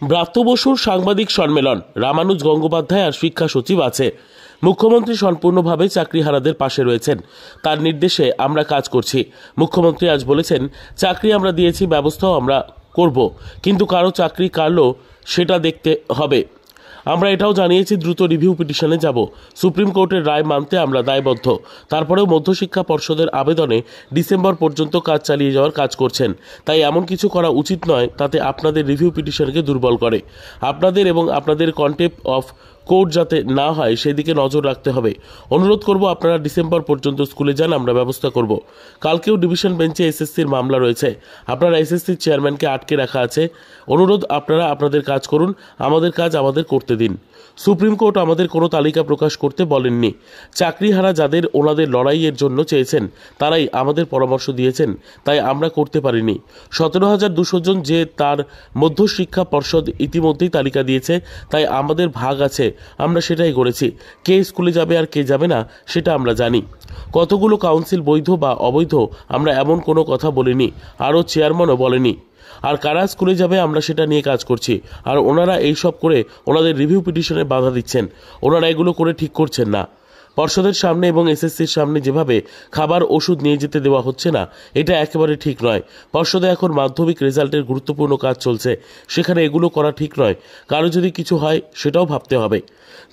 ব্রাত্য বসুর সাংবাদিক সম্মেলন, রামানুজ গঙ্গোপাধ্যায় আর শিক্ষা সচিব আছে। মুখ্যমন্ত্রী সম্পূর্ণভাবে চাকরিহারাদের পাশে রয়েছেন, তার নির্দেশে আমরা কাজ করছি। মুখ্যমন্ত্রী আজ বলেছেন, চাকরি আমরা দিয়েছি, ব্যবস্থাও আমরা করব, কিন্তু কারো চাকরি কাটলো সেটা দেখতে হবে। আমরা এটাও জানিয়েছি দ্রুত রিভিউ পিটিশনে যাব। সুপ্রিম কোর্টের রায় মানতে আমরা দায়বদ্ধ। তারপরেও মধ্যশিক্ষা পর্ষদের আবেদনে ডিসেম্বর পর্যন্ত কাজ চালিয়ে যাওয়ার কাজ করছেন, তাই এমন কিছু করা উচিত নয় তাতে আপনাদের রিভিউ পিটিশনকে দুর্বল করে। আপনাদের এবং আপনাদের কন্টেম্প্ট অফ কোর্ট যাতে না হয় সেদিকে নজর রাখতে হবে। অনুরোধ করব আপনারা ডিসেম্বর পর্যন্ত স্কুলে যান, আমরা ব্যবস্থা করব। কালকেও ডিভিশন বেঞ্চে এসএসসির মামলা রয়েছে, আপনারা এসএসসির চেয়ারম্যানকে আটকে রাখা আছে। অনুরোধ, আপনারা আপনাদের কাজ করুন, আমাদের কাজ আমাদের করতে দিন। সুপ্রিম কোর্ট আমাদের কোনো তালিকা প্রকাশ করতে বলেননি। চাকরিহারা যাদের ওনাদের লড়াইয়ের জন্য চেয়েছেন তারাই আমাদের পরামর্শ দিয়েছেন, তাই আমরা করতে পারিনি। 17,200 জন যে তার মধ্যশিক্ষা পর্ষদ ইতিমধ্যেই তালিকা দিয়েছে, তাই আমাদের ভাগ আছে, আমরা সেটাই করেছি। কে স্কুলে যাবে আর কে যাবে না সেটা আমরা জানি। কতগুলো কাউন্সিল বৈধ বা অবৈধ আমরা এমন কোনো কথা বলিনি, আরও চেয়ারম্যানও বলেনি। আর কারা স্কুলে যাবে আমরা সেটা নিয়ে কাজ করছি। আর ওনারা এইসব করে ওনাদের রিভিউ পিটিশনে বাধা দিচ্ছেন, ওনারা এগুলো করে ঠিক করছেন না। পর্ষদের সামনে এবং এসএসসির সামনে যেভাবে খাবার ওষুধ নিয়ে যেতে দেওয়া হচ্ছে না, এটা একেবারে ঠিক নয়। পর্ষদে এখন মাধ্যমিক রেজাল্টের গুরুত্বপূর্ণ কাজ চলছে, সেখানে এগুলো করা ঠিক নয়। কারো যদি কিছু হয় সেটাও ভাবতে হবে।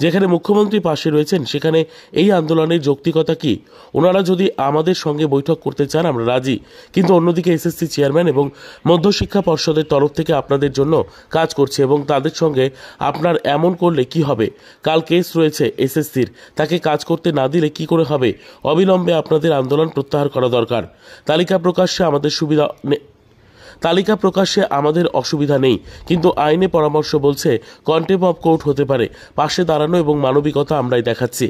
যেখানে মুখ্যমন্ত্রী পাশে রয়েছেন সেখানে এই আন্দোলনের যৌক্তিকতা কি? ওনারা যদি আমাদের সঙ্গে বৈঠক করতে চান আমরা রাজি, কিন্তু অন্যদিকে এসএসসি চেয়ারম্যান এবং মধ্যশিক্ষা পর্ষদের তরফ থেকে আপনাদের জন্য কাজ করছে এবং তাদের সঙ্গে আপনার এমন করলে কি হবে? কাল কেস রয়েছে এসএসসির, তাকে কাজ করতে না দিলে কি করে হবে? অবিলম্বে আপনাদের আন্দোলন প্রত্যাহার করা দরকার। তালিকা প্রকাশ্যে আমাদের অসুবিধা নেই, কিন্তু আইনে পরামর্শ বলছে কন্টেম্প্ট অফ কোর্ট হতে পারে। পাশে দাঁড়ানো এবং মানবিকতা আমরাই দেখাচ্ছি।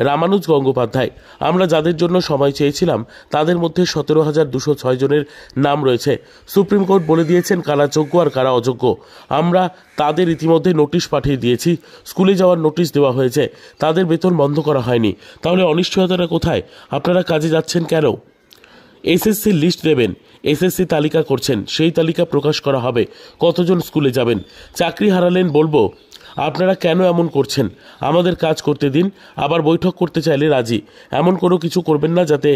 রামানুজ গঙ্গোপাধ্যায়, আমরা যাদের জন্য সময় চেয়েছিলাম তাদের মধ্যে 17,206 জনের নাম রয়েছে। সুপ্রিম কোর্ট বলে দিয়েছেন কারা যোগ্য আর কারা অযোগ্য। আমরা তাদের ইতিমধ্যে নোটিশ পাঠিয়ে দিয়েছি, স্কুলে যাওয়ার নোটিশ দেওয়া হয়েছে, তাদের বেতন বন্ধ করা হয়নি। তাহলে অনিশ্চয়তাটা কোথায়? আপনারা কাজে যাচ্ছেন কেন? এসএসসির লিস্ট দেবেন, এসএসসি তালিকা করছেন, সেই তালিকা প্রকাশ করা হবে, কতজন স্কুলে যাবেন। চাকরি হারালেন বলবো, আপনারা কেন এমন করছেন? আমাদের কাজ করতে দিন, আবার বৈঠক করতে চাইলে রাজি। এমন কোনো কিছু করবেন না যাতে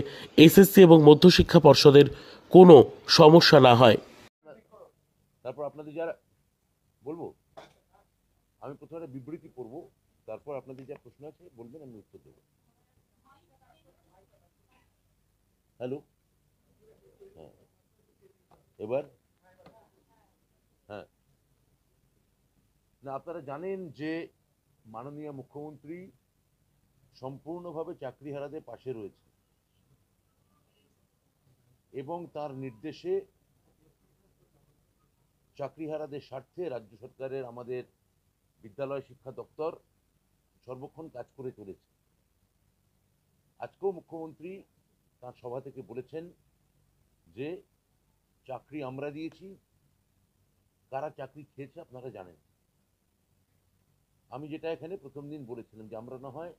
এসএসসি এবং মধ্যশিক্ষা পর্ষদের কোনো সমস্যা না হয়। তারপর আপনাদের যারা বলবো, আমি প্রথমে বিবৃতি করব, তারপর আপনাদের যা প্রশ্ন আছে বলবেন, আমি উত্তর দেব। হ্যালো, হ্যাঁ, এবার হ্যাঁ, না আপনারা জানেন যে মাননীয় মুখ্যমন্ত্রী সম্পূর্ণভাবে চাকরিহারাদের পাশে রয়েছে এবং তার নির্দেশে চাকরিহারাদের স্বার্থে রাজ্য সরকারের আমাদের বিদ্যালয় শিক্ষা দপ্তর সর্বক্ষণ কাজ করে চলেছে। আজকেও মুখ্যমন্ত্রী তার সভা থেকে বলেছেন যে চাকরি আমরা দিয়েছি, কারা চাকরি খেয়েছে আপনারা জানেন। আমি যেটা এখানে প্রথম দিন বলেছিলাম যে আমরা না হয়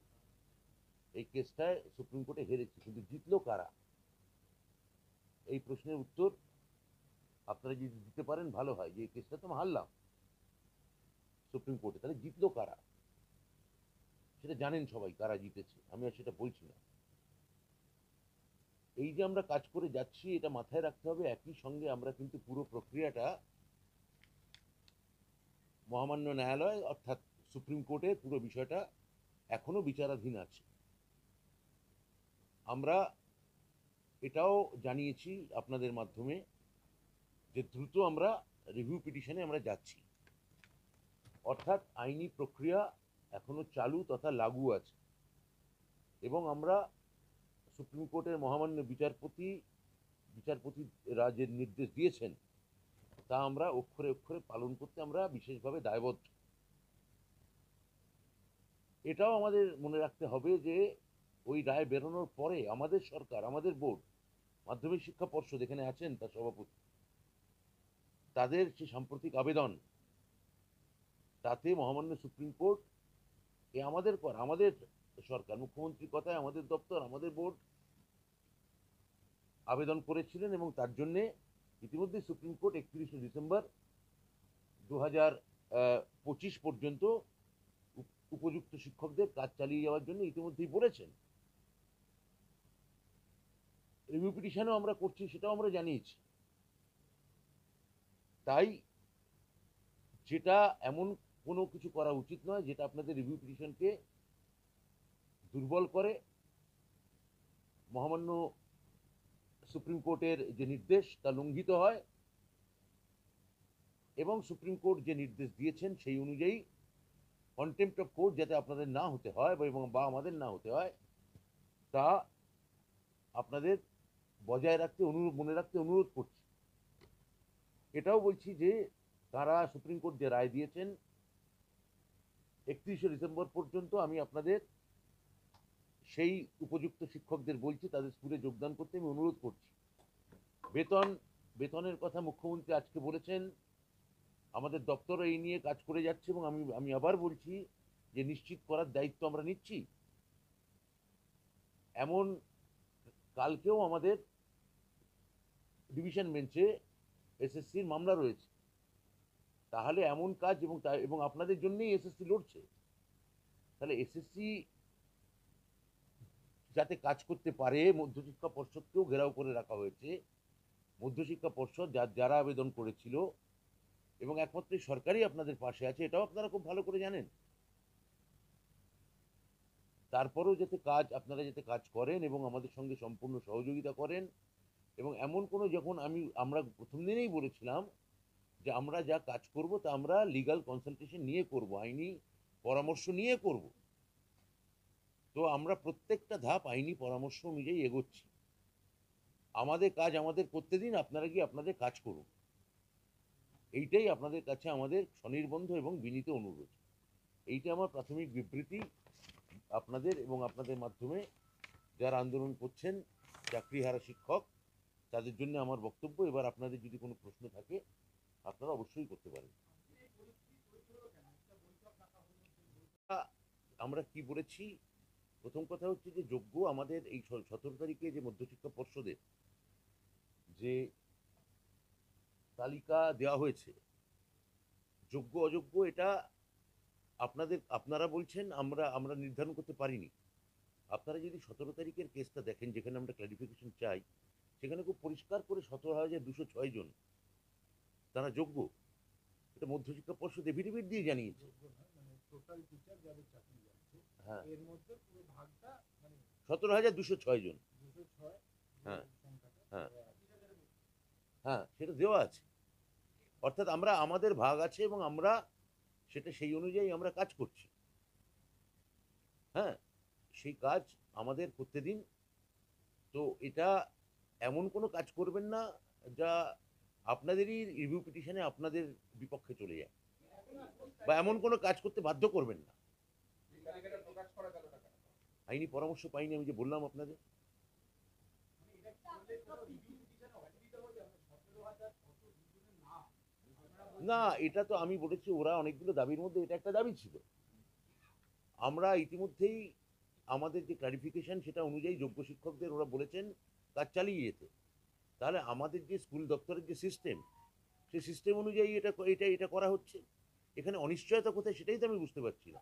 এই কেসটায় সুপ্রিম কোর্টে হেরেছি, কিন্তু জিতলো কারা? এই প্রশ্নের উত্তর আপনারা যদি দিতে পারেন ভালো হয়, যে এই কেসটা তো হারলাম সুপ্রিম কোর্টে, তাহলে জিতলো কারা? সেটা জানেন সবাই কারা জিতেছে, আমি আর সেটা বলছি না। এই যে আমরা কাজ করে যাচ্ছি এটা মাথায় রাখতে হবে। একই সঙ্গে আমরা কিন্তু পুরো প্রক্রিয়াটা মহামান্য ন্যায়ালয় অর্থাৎ সুপ্রিম কোর্টে পুরো বিষয়টা এখনো বিচারাধীন আছে। আমরা এটাও জানিয়েছি আপনাদের মাধ্যমে যে দ্রুত আমরা রিভিউ পিটিশনে আমরা যাচ্ছি, অর্থাৎ আইনি প্রক্রিয়া এখনো চালু তথা লাগু আছে এবং আমরা সুপ্রিম কোর্টের মহামান্য বিচারপতিরা যে নির্দেশ দিয়েছেন তা আমরা অক্ষরে অক্ষরে পালন করতে আমরা বিশেষভাবে দায়বদ্ধ। এটাও আমাদের মনে রাখতে হবে যে ওই রায় বেরোনোর পরে আমাদের সরকার, আমাদের বোর্ড, মাধ্যমিক শিক্ষা পর্ষদ এখানে আছেন তার সভাপতি, তাদের যে সাম্প্রতিক আবেদন তাতে মহামান্য সুপ্রিম কোর্ট আমাদের সরকার, মুখ্যমন্ত্রীর কথায় আমাদের দপ্তর, আমাদের বোর্ড আবেদন করেছিলেন এবং তার জন্য ইতিমধ্যে সুপ্রিম কোর্ট 31শে ডিসেম্বর 2023 25 পর্যন্ত উপযুক্ত শিক্ষকদের কাজ চালিয়ে যাওয়ার জন্য ইতিমধ্যেই বলেছেন। রিভিউ পিটিশনও আমরা করছি, সেটাও আমরা জানিয়েছি। তাই যেটা এমন কোনো কিছু করা উচিত নয় যেটা আপনাদের রিভিউ পিটিশনকে দুর্বল করে। মহামান্য সুপ্রিম কোর্টের যে নির্দেশ তা লঙ্ঘিত হয় এবং সুপ্রিম কোর্ট যে নির্দেশ দিয়েছেন সেই অনুযায়ী কন্টেম্প্ট অফ কোর্ট যাতে আপনাদের না হতে হয় বা আমাদের না হতে হয় তা আপনাদের বজায় রাখতে মনে রাখতে অনুরোধ করছি। এটাও বলছি যে তারা সুপ্রিম কোর্ট যে রায় দিয়েছেন 31শে ডিসেম্বর পর্যন্ত আমি আপনাদের সেই উপযুক্ত শিক্ষকদের বলছি তাদের স্কুলে যোগদান করতে আমি অনুরোধ করছি। বেতনের কথা মুখ্যমন্ত্রী আজকে বলেছেন, আমাদের দপ্তর এই নিয়ে কাজ করে যাচ্ছে এবং আমি আবার বলছি যে নিশ্চিত করার দায়িত্ব আমরা নিচ্ছি। এমন কালকেও আমাদের ডিভিশন বেঞ্চে এসএসসির মামলা রয়েছে, তাহলে এমন কাজ এবং আপনাদের জন্যই এসএসসি লড়ছে, তাহলে এসএসসি যাতে কাজ করতে পারে মধ্যশিক্ষা পর্ষদকেও ঘেরাও করে রাখা হয়েছে। মধ্যশিক্ষা পর্ষদ যারা আবেদন করেছিল এবং একমাত্র সরকারই আপনাদের পাশে আছে, এটাও আপনারা খুব ভালো করে জানেন। তারপরেও আপনারা যাতে কাজ করেন এবং আমাদের সঙ্গে সম্পূর্ণ সহযোগিতা করেন। এবং এমন কোনো আমরা প্রথম দিনেই বলেছিলাম যে আমরা যা কাজ করব তা আমরা লিগ্যাল কনসালটেশন নিয়ে করব, আইনি পরামর্শ নিয়ে করব। তো আমরা প্রত্যেকটা ধাপ আইনি পরামর্শ অনুযায়ী এগোচ্ছি। আমাদের কাজ আমাদের করতে দিন, আপনারা গিয়ে আপনাদের কাজ করুন, এইটাই আপনাদের কাছে আমাদের স্বনির্বন্ধ এবং বিনীত অনুরোধ। এইটা আমার প্রাথমিক বিবৃতি আপনাদের এবং আপনাদের মাধ্যমে যারা আন্দোলন করছেন চাকরিহারা শিক্ষক তাদের জন্য আমার বক্তব্য। এবার আপনাদের যদি কোনো প্রশ্ন থাকে আপনারা অবশ্যই করতে পারেন। আমরা কি বলেছি, প্রথম কথা হচ্ছে যে যোগ্য আমাদের এই 17 তারিখে যে মধ্যশিক্ষা পর্ষদের যে তালিকা দেওয়া হয়েছে যোগ্য অযোগ্য, এটা আপনারা বলছেন আমরা নির্ধারণ করতে পারিনি। আপনারা যদি 17 তারিখের কেসটা দেখেন যেখানে আমরা ক্লারিফিকেশন চাই, সেখানে খুব পরিষ্কার করে 17,206 জন তারা যোগ্য। এটা মধ্যশিক্ষা পর্ষদ এফিডেভিট দিয়ে জানিয়েছে। হ্যাঁ, 17,206 জন। হ্যাঁ হ্যাঁ হ্যাঁ, সেটা দেওয়া আছে। অর্থাৎ আমাদের ভাগ আছে এবং আমরা সেটা সেই অনুযায়ী আমরা কাজ করছি। হ্যাঁ, সেই কাজ আমাদের করতে দিন। তো এটা এমন কোনো কাজ করবেন না যা আপনাদেরই রিভিউ পিটিশনে আপনাদের বিপক্ষে চলে যায়, বা এমন কোনো কাজ করতে বাধ্য করবেন না। আইনি পরামর্শ পাইনি, আমি যে বললাম আপনাদের। না, এটা তো আমি বলেছি, ওরা অনেকগুলো দাবির মধ্যে এটা একটা দাবি ছিল। আমরা ইতিমধ্যেই আমাদের যে ক্লারিফিকেশন সেটা অনুযায়ী যোগ্য শিক্ষকদের ওরা বলেছেন কাজ চালিয়ে যেতে। তাহলে আমাদের যে স্কুল দপ্তরের যে সিস্টেম, সেই সিস্টেম অনুযায়ী এটা করা হচ্ছে। এখানে অনিশ্চয়তা কোথায় সেটাই তো আমি বুঝতে পারছি না।